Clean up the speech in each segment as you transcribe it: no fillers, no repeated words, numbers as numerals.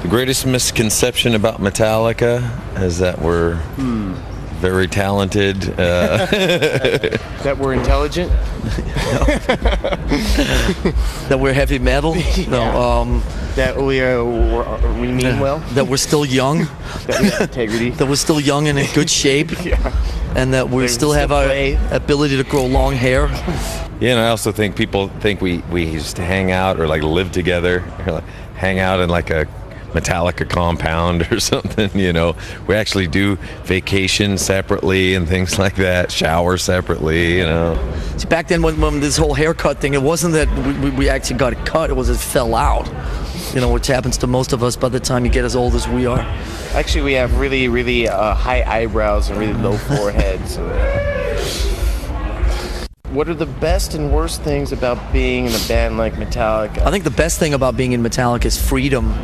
The greatest misconception about Metallica is that we're very talented. That we're intelligent? That we're heavy metal? No. That we mean well? That we're still young? That we have integrity? That we're still young and in good shape? And that we still have our ability to grow long hair? Yeah, and I also think people think we used to hang out or like live together, or like hang out in like a Metallica compound or something, you know. We actually do vacation separately and things like that, shower separately, you know. See, back then when this whole haircut thing, it wasn't that we actually got it cut, it fell out, you know, which happens to most of us by the time you get as old as we are. Actually, we have really, really high eyebrows and really low foreheads. What are the best and worst things about being in a band like Metallica? I think the best thing about being in Metallica is freedom.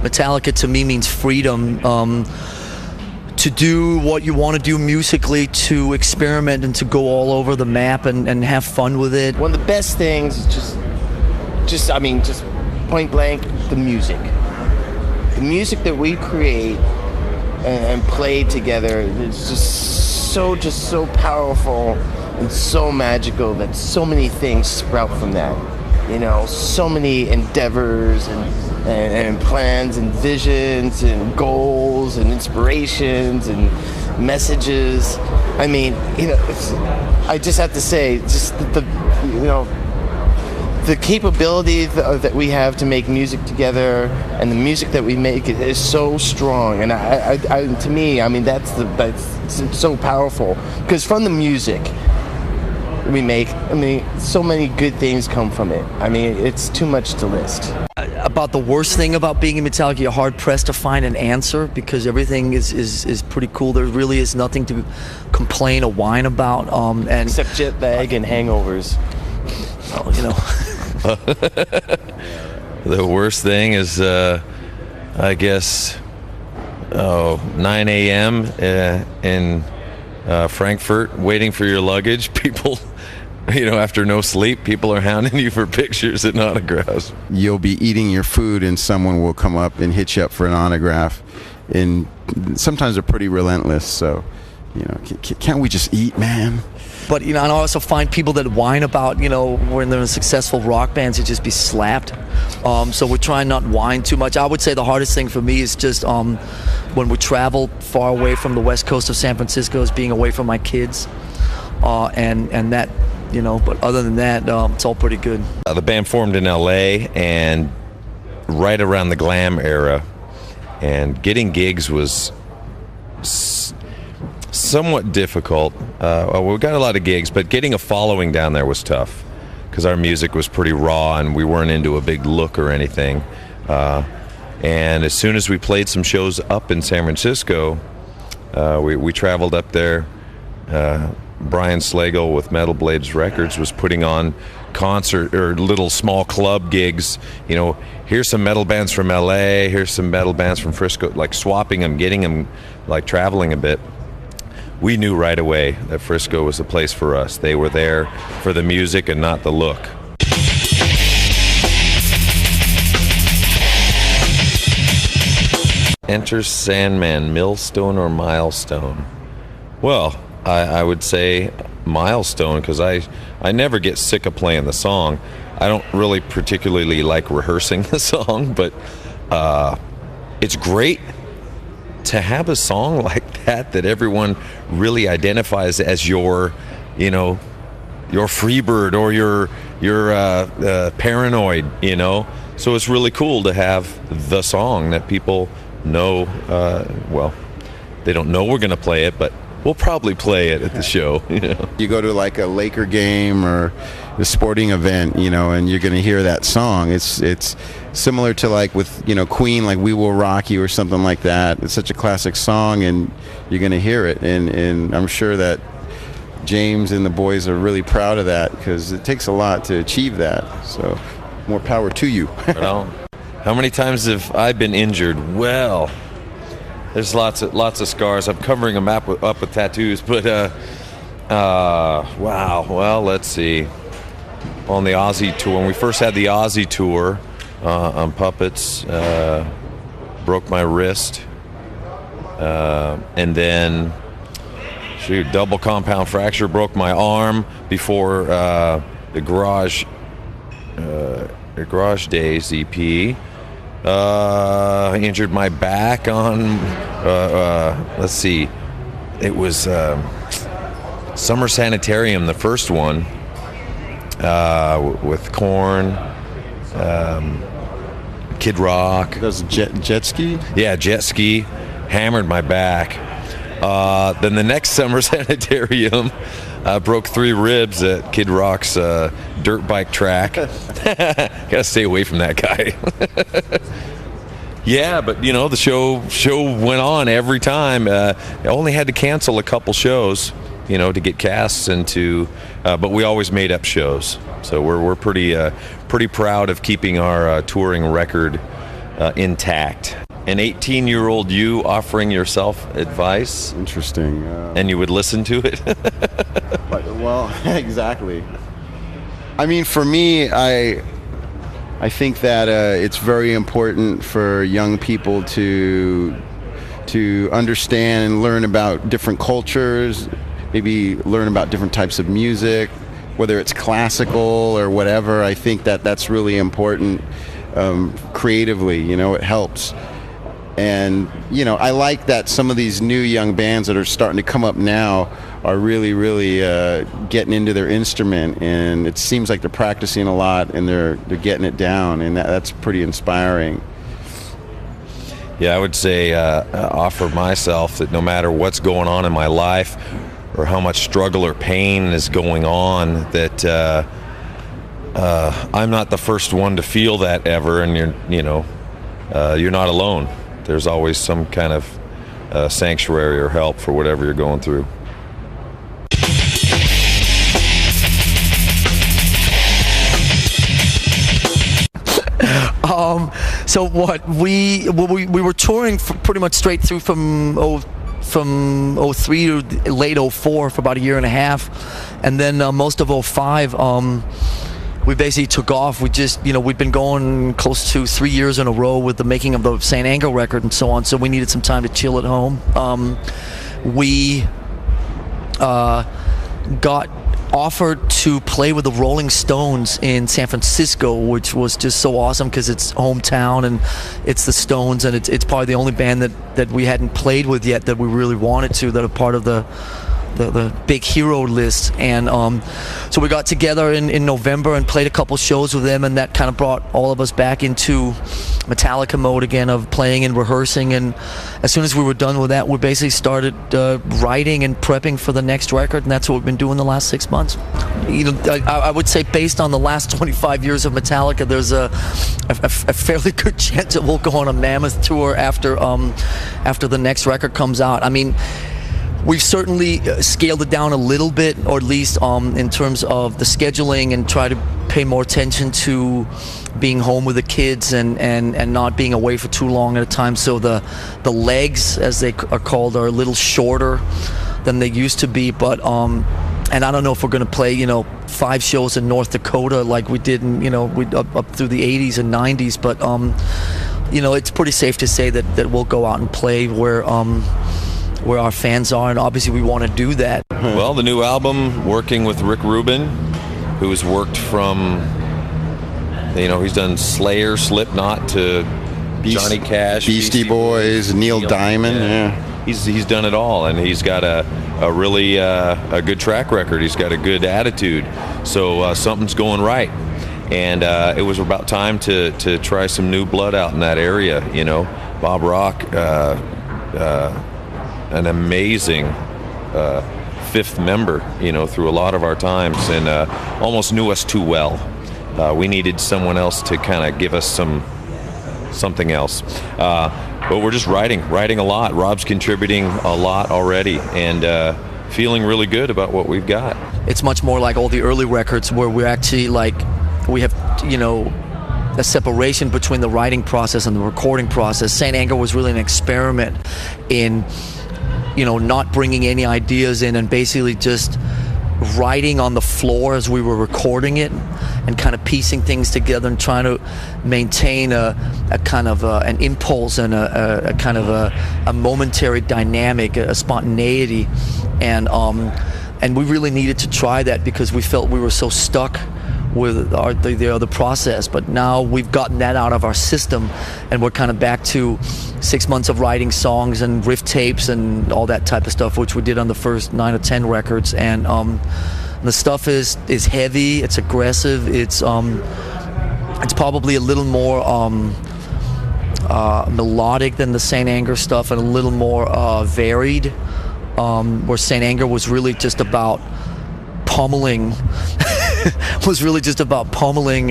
Metallica to me means freedom. To do what you want to do musically, to experiment and to go all over the map and have fun with it. One of the best things is just point blank, the music. The music that we create and play together is just so powerful and so magical that so many things sprout from that. You know, so many endeavors and plans and visions and goals and inspirations and messages. I mean, you know, I just have to say, just the capability that we have to make music together and the music that we make is so strong. And to me, I mean, that's so powerful, because from the music we make, I mean, so many good things come from it. I mean, it's too much to list. About the worst thing about being in Metallica, you're hard pressed to find an answer, because everything is pretty cool. There really is nothing to complain or whine about. Except jet lag and hangovers. Oh, you know. The worst thing is, I guess, 9 a.m. In Frankfurt, waiting for your luggage. People, you know, after no sleep, people are hounding you for pictures and autographs. You'll be eating your food and someone will come up and hit you up for an autograph. And sometimes they're pretty relentless, so, you know, can't we just eat, man? But, you know, and I also find people that whine about, you know, when they're in successful rock bands, to just be slapped. So we're trying not to whine too much. I would say the hardest thing for me is just when we travel far away from the west coast of San Francisco, is being away from my kids. And that, you know, but other than that, it's all pretty good. The band formed in LA and right around the glam era, and getting gigs was somewhat difficult. We got a lot of gigs, but getting a following down there was tough, because our music was pretty raw and we weren't into a big look or anything. And as soon as we played some shows up in San Francisco, we traveled up there. Brian Slagle with Metal Blades Records was putting on concert or little small club gigs. You know, here's some metal bands from LA, here's some metal bands from Frisco, like swapping them, getting them, like traveling a bit. We knew right away that Frisco was the place for us. They were there for the music and not the look. Enter Sandman, Millstone or Milestone? Well, I would say Milestone, because I never get sick of playing the song. I don't really particularly like rehearsing the song, but it's great to have a song like that everyone really identifies as your, you know, your Freebird or your Paranoid, you know. So it's really cool to have the song that people know. Well, they don't know we're going to play it, but we'll probably play it at the show. You know, you go to like a Laker game or a sporting event, you know, and you're going to hear that song. It's similar to like with, you know, Queen, like "We Will Rock You" or something like that. It's such a classic song, and you're going to hear it. And I'm sure that James and the boys are really proud of that, because it takes a lot to achieve that. So more power to you. Well, how many times have I been injured? Well, there's lots of scars. I'm covering them up with tattoos, but wow. Well, let's see. On the Aussie tour, when we first had the Aussie tour on Puppets, broke my wrist, and then double compound fracture, broke my arm before the Garage Days EP. Injured my back on, let's see, it was Summer Sanitarium, the first one, with Korn, Kid Rock. Does jet ski? Yeah, jet ski, hammered my back. Then the next Summer Sanitarium, broke 3 ribs at Kid Rock's dirt bike track. Gotta stay away from that guy. Yeah, but the show went on every time. I only had to cancel a couple shows, to get casts into, but we always made up shows. So we're pretty proud of keeping our touring record intact. An 18-year-old you offering yourself advice. Interesting. And you would listen to it? Well, exactly. I mean, for me, I think that it's very important for young people to understand and learn about different cultures, maybe learn about different types of music, whether it's classical or whatever. I think that that's really important creatively. It helps. And, I like that some of these new young bands that are starting to come up now are really, really getting into their instrument, and it seems like they're practicing a lot and they're getting it down, and that's pretty inspiring. Yeah, I would say offer myself that no matter what's going on in my life or how much struggle or pain is going on, that I'm not the first one to feel that ever, and you're not alone. There's always some kind of sanctuary or help for whatever you're going through. So what we were touring pretty much straight through from 03 to late 04 for about a year and a half, and then most of 05 we basically took off. We just, we'd been going close to 3 years in a row with the making of the St. Anger record and so on, so we needed some time to chill at home. We got offered to play with the Rolling Stones in San Francisco, which was just so awesome because it's hometown and it's the Stones, and it's probably the only band that we hadn't played with yet that we really wanted to, that are part of the big hero list. And so we got together in November and played a couple shows with them, and that kind of brought all of us back into Metallica mode again of playing and rehearsing. And as soon as we were done with that, we basically started writing and prepping for the next record, and that's what we've been doing the last 6 months. I would say based on the last 25 years of Metallica, there's a fairly good chance that we'll go on a mammoth tour after the next record comes out. I mean, we've certainly scaled it down a little bit, or at least in terms of the scheduling, and try to pay more attention to being home with the kids and not being away for too long at a time. So the legs, as they are called, are a little shorter than they used to be. But and I don't know if we're going to play 5 shows in North Dakota like we did in up through the 80s and 90s. But it's pretty safe to say that we'll go out and play where our fans are, and obviously we want to do that. Well, the new album, working with Rick Rubin, who's worked from, he's done Slayer, Slipknot to Johnny Cash, Beastie Boys, Neil Diamond. Yeah. He's done it all, and he's got a really a good track record. He's got a good attitude, so something's going right. And it was about time to try some new blood out in that area. Bob Rock, an amazing fifth member, through a lot of our times, and almost knew us too well. We needed someone else to kind of give us something else. But we're just writing a lot. Rob's contributing a lot already, and feeling really good about what we've got. It's much more like all the early records where we're actually we have, a separation between the writing process and the recording process. St. Anger was really an experiment in not bringing any ideas in, and basically just writing on the floor as we were recording it, and kind of piecing things together and trying to maintain a kind of an impulse and a kind of a momentary dynamic, a spontaneity, and we really needed to try that because we felt we were so stuck with the process. But now we've gotten that out of our system, and we're kind of back to 6 months of writing songs and riff tapes and all that type of stuff, which we did on the first 9 or 10 records. And the stuff is heavy, it's aggressive, it's probably a little more melodic than the Saint Anger stuff, and a little more varied. Where Saint Anger was really just about pummeling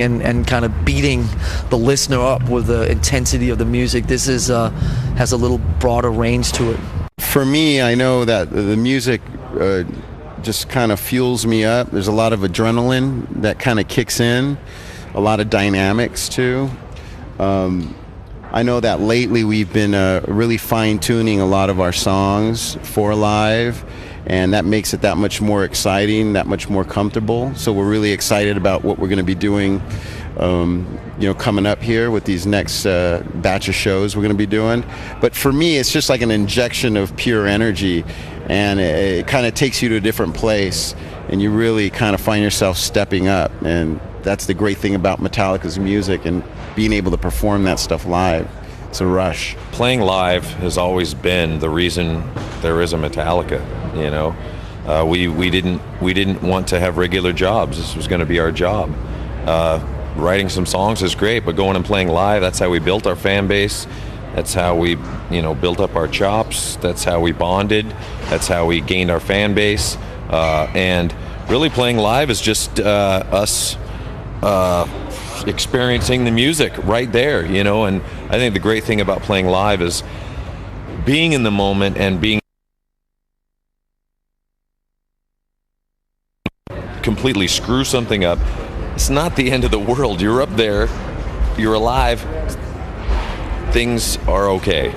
and kind of beating the listener up with the intensity of the music. This is has a little broader range to it. For me, I know that the music just kind of fuels me up. There's a lot of adrenaline that kind of kicks in, a lot of dynamics too. I know that lately we've been really fine-tuning a lot of our songs for live, and that makes it that much more exciting, that much more comfortable. So we're really excited about what we're going to be doing, coming up here with these next batch of shows we're going to be doing. But for me, it's just like an injection of pure energy, and it kind of takes you to a different place, and you really kind of find yourself stepping up. And that's the great thing about Metallica's music and being able to perform that stuff live. It's a rush. Playing live has always been the reason there is a Metallica. We didn't want to have regular jobs. This was going to be our job. Writing some songs is great, but going and playing live, that's how we built our fan base. That's how we, built up our chops. That's how we bonded. That's how we gained our fan base. And really playing live is just us experiencing the music right there, and I think the great thing about playing live is being in the moment and being completely screw something up. It's not the end of the world. You're up there, you're alive, things are okay.